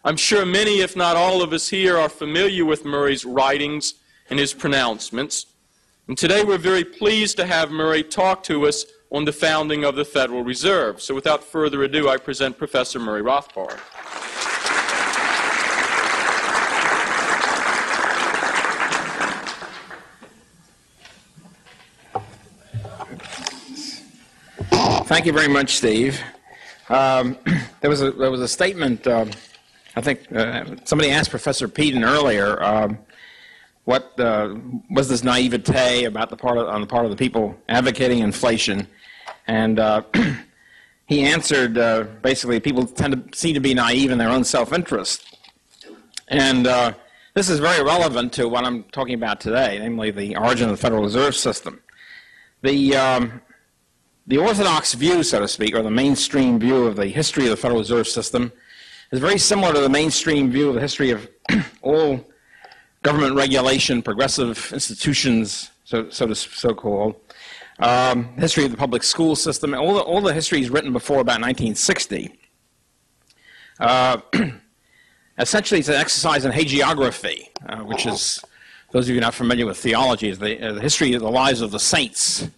I'm sure many, if not all of us here, are familiar with Murray's writings and his pronouncements. And today we're very pleased to have Murray talk to us on the founding of the Federal Reserve. So without further ado, I present Professor Murray Rothbard. Thank you very much, Steve. There was a statement. I think somebody asked Professor Peden earlier what was this naivete about on the part of the people advocating inflation, and he answered basically people tend to seem to be naive in their own self-interest, and this is very relevant to what I'm talking about today, namely the origin of the Federal Reserve System. The orthodox view, so to speak, or the mainstream view of the history of the Federal Reserve System is very similar to the mainstream view of the history of all government regulation, progressive institutions, so-called, history of the public school system. All the history is written before about 1960. Essentially, it's an exercise in hagiography, which is, those of you not familiar with theology, is the history of the lives of the saints.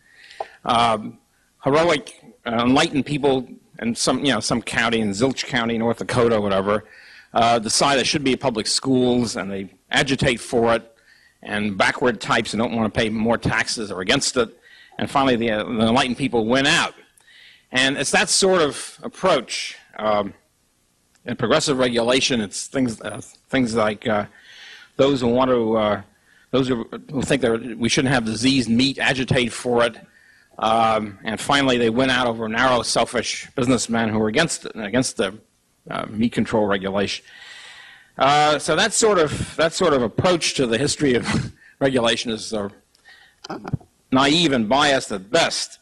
Heroic, enlightened people in some county, in Zilch County, North Dakota, whatever, decide there should be public schools, and they agitate for it, and backward types who don't want to pay more taxes are against it, and finally the enlightened people win out. And it's that sort of approach. In progressive regulation, it's things like those who want to, those who think that we shouldn't have diseased meat agitate for it. And finally, they win out over narrow, selfish businessmen who are against it, against the meat control regulation. So that sort of approach to the history of regulation is naive and biased at best.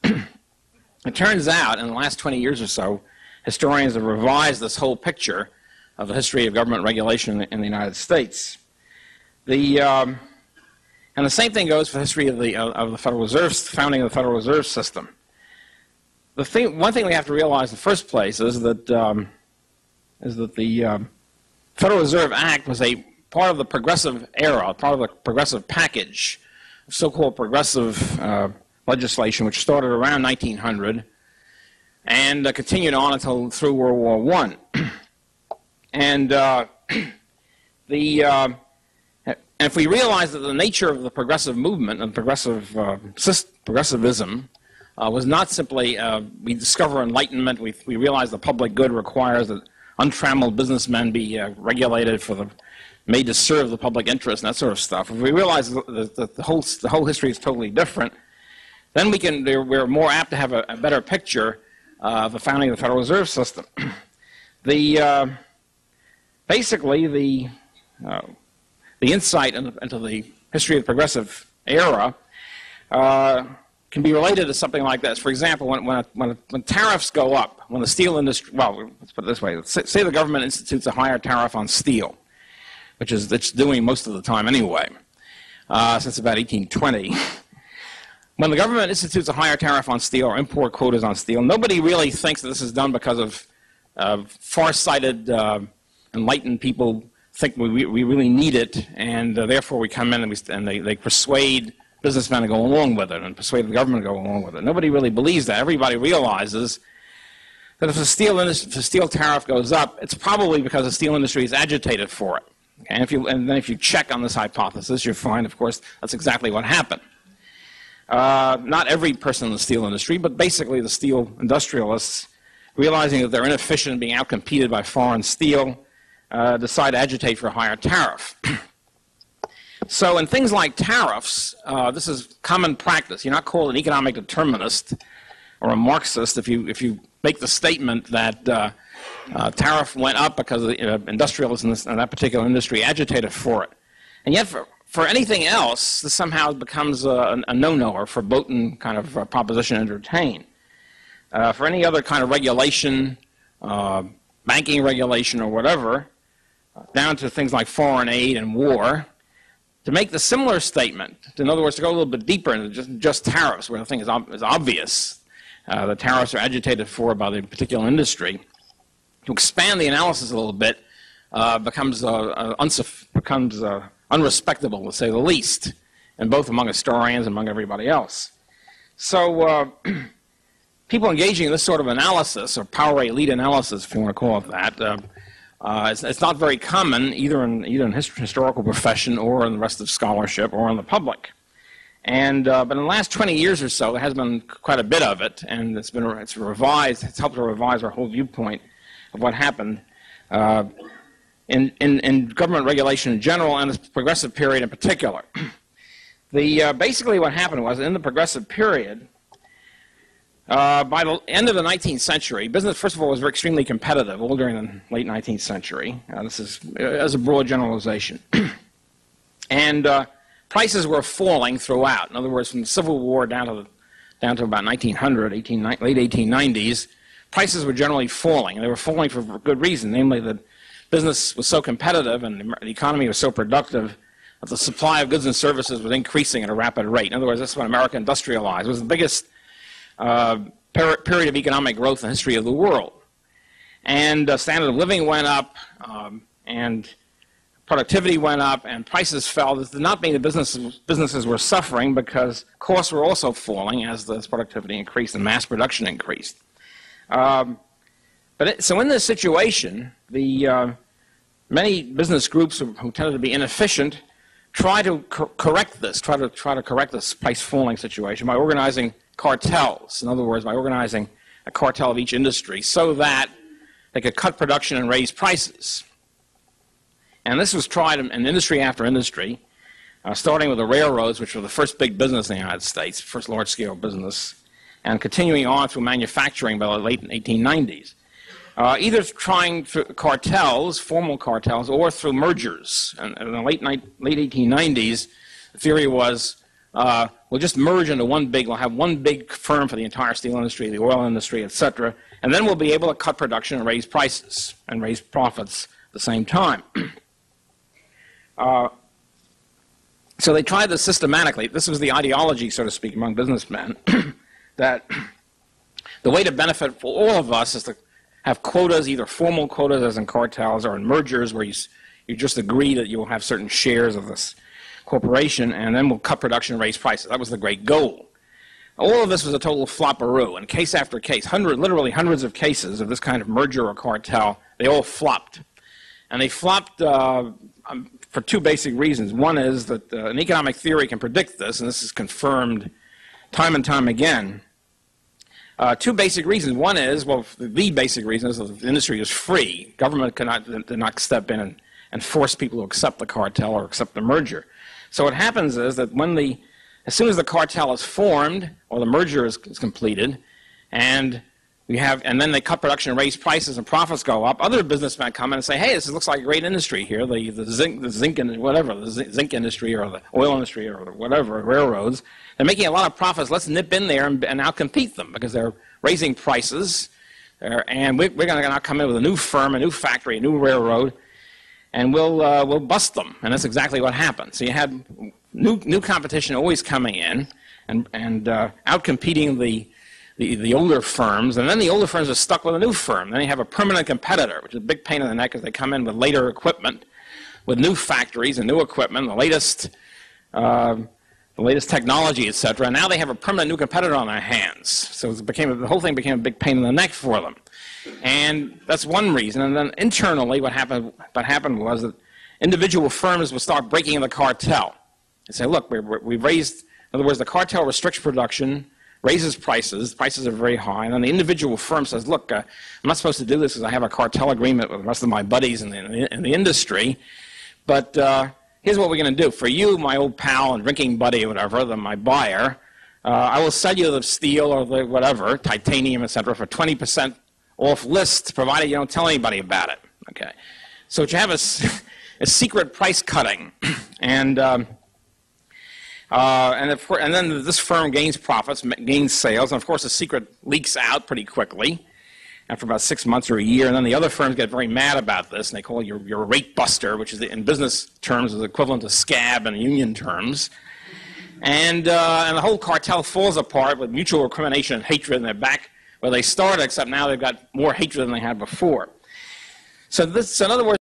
It turns out, in the last 20 years or so, historians have revised this whole picture of the history of government regulation in the United States. And the same thing goes for the history of the Federal Reserve, founding of the Federal Reserve System. One thing we have to realize in the first place is that the Federal Reserve Act was a part of the progressive era, part of the progressive package, so-called progressive legislation, which started around 1900 and continued on until through World War I. And and if we realize that the nature of the progressive movement and progressivism was not simply we discover enlightenment, we realize the public good requires that untrammeled businessmen be regulated made to serve the public interest and that sort of stuff. If we realize that the whole history is totally different, then we're more apt to have a better picture of the founding of the Federal Reserve System. Basically, the insight into the history of the progressive era can be related to something like this. For example, when tariffs go up, when the steel industry, well, let's put it this way, say the government institutes a higher tariff on steel, which it's doing most of the time anyway, since about 1820. When the government institutes a higher tariff on steel or import quotas on steel, nobody really thinks that this is done because of far-sighted, enlightened people think we really need it, and therefore we come in and they persuade businessmen to go along with it and persuade the government to go along with it. Nobody really believes that. Everybody realizes that if the steel tariff goes up, it's probably because the steel industry is agitated for it. Okay? And then if you check on this hypothesis, you find, of course, that's exactly what happened. Not every person in the steel industry, but basically the steel industrialists, realizing that they're inefficient and being outcompeted by foreign steel, decide to agitate for a higher tariff. So in things like tariffs, this is common practice. You're not called an economic determinist or a Marxist if you make the statement that tariff went up because industrialists in that particular industry agitated for it. And yet for anything else, this somehow becomes a no-no or verboten kind of proposition to entertain. For any other kind of regulation, banking regulation or whatever, down to things like foreign aid and war, to make the similar statement, in other words, to go a little bit deeper into just tariffs, where the thing is obvious, the tariffs are agitated for by the particular industry, to expand the analysis a little bit, becomes unrespectable, to say the least, and both among historians and among everybody else. So people engaging in this sort of analysis, or power elite analysis, if you want to call it that, it's not very common either in historical profession or in the rest of scholarship or in the public. And but in the last 20 years or so, there has been quite a bit of it, and it's revised. It's helped to revise our whole viewpoint of what happened in government regulation in general and the progressive period in particular. Basically what happened was, in the progressive period, by the end of the 19th century, business, first of all, was extremely competitive, all during the late 19th century. This is as a broad generalization. And prices were falling throughout. In other words, from the Civil War down to about 1900, late 1890s, prices were generally falling. And they were falling for good reason, namely that business was so competitive and the economy was so productive that the supply of goods and services was increasing at a rapid rate. In other words, that's when America industrialized. It was the biggest period of economic growth in the history of the world. And standard of living went up, and productivity went up, and prices fell. This did not mean that businesses were suffering, because costs were also falling as the productivity increased and mass production increased. So in this situation, many business groups who tended to be inefficient try to correct this, try to correct this price falling situation by organizing cartels. In other words, by organizing a cartel of each industry so that they could cut production and raise prices. And this was tried in industry after industry, starting with the railroads, which were the first big business in the United States, first large-scale business, and continuing on through manufacturing by the late 1890s. Either trying through cartels, formal cartels, or through mergers. And in the late 1890s, the theory was, we'll just merge into we'll have one big firm for the entire steel industry, the oil industry, etc., and then we'll be able to cut production and raise prices and raise profits at the same time. So they tried this systematically. This was the ideology, so to speak, among businessmen, that the way to benefit for all of us is to have quotas, either formal quotas as in cartels or in mergers where you just agree that you will have certain shares of this corporation, and then we'll cut production and raise prices. That was the great goal. All of this was a total flopperoo, and case after case, literally hundreds of cases of this kind of merger or cartel, they all flopped. And they flopped for two basic reasons. One is that an economic theory can predict this, and this is confirmed time and time again. Two basic reasons. One is, well, the basic reason is that the industry is free. Government did not step in and force people to accept the cartel or accept the merger. So what happens is that as soon as the cartel is formed or the merger is completed, and then they cut production and raise prices and profits go up, other businessmen come in and say, hey, this looks like a great industry here, the zinc industry or the oil industry or whatever, railroads. They're making a lot of profits. Let's nip in there and outcompete them because they're raising prices. And we're going to now come in with a new firm, a new factory, a new railroad, and we'll bust them. And that's exactly what happened. So you had new competition always coming in and outcompeting the older firms, and then the older firms are stuck with a new firm. Then you have a permanent competitor, which is a big pain in the neck because they come in with later equipment, with new factories and new equipment, the latest technology, etc. And now they have a permanent new competitor on their hands. So the whole thing became a big pain in the neck for them. And that's one reason. And then internally, what happened was that individual firms would start breaking the cartel and say, look, we've raised, in other words, the cartel restricts production, raises prices are very high, and then the individual firm says, look, I'm not supposed to do this because I have a cartel agreement with the rest of my buddies in the industry, but here's what we're going to do. For you, my old pal and drinking buddy or whatever, my buyer, I will sell you the steel or the whatever, titanium, etc., for 20% off list, provided you don't tell anybody about it. Okay, so you have a secret price cutting, and then this firm gains profits, gains sales, and of course the secret leaks out pretty quickly after about 6 months or a year, and then the other firms get very mad about this, and they call you your rate buster, which is in business terms is equivalent to scab in union terms. And the whole cartel falls apart with mutual recrimination and hatred, and they're back where they started, except now they've got more hatred than they had before. So in other words,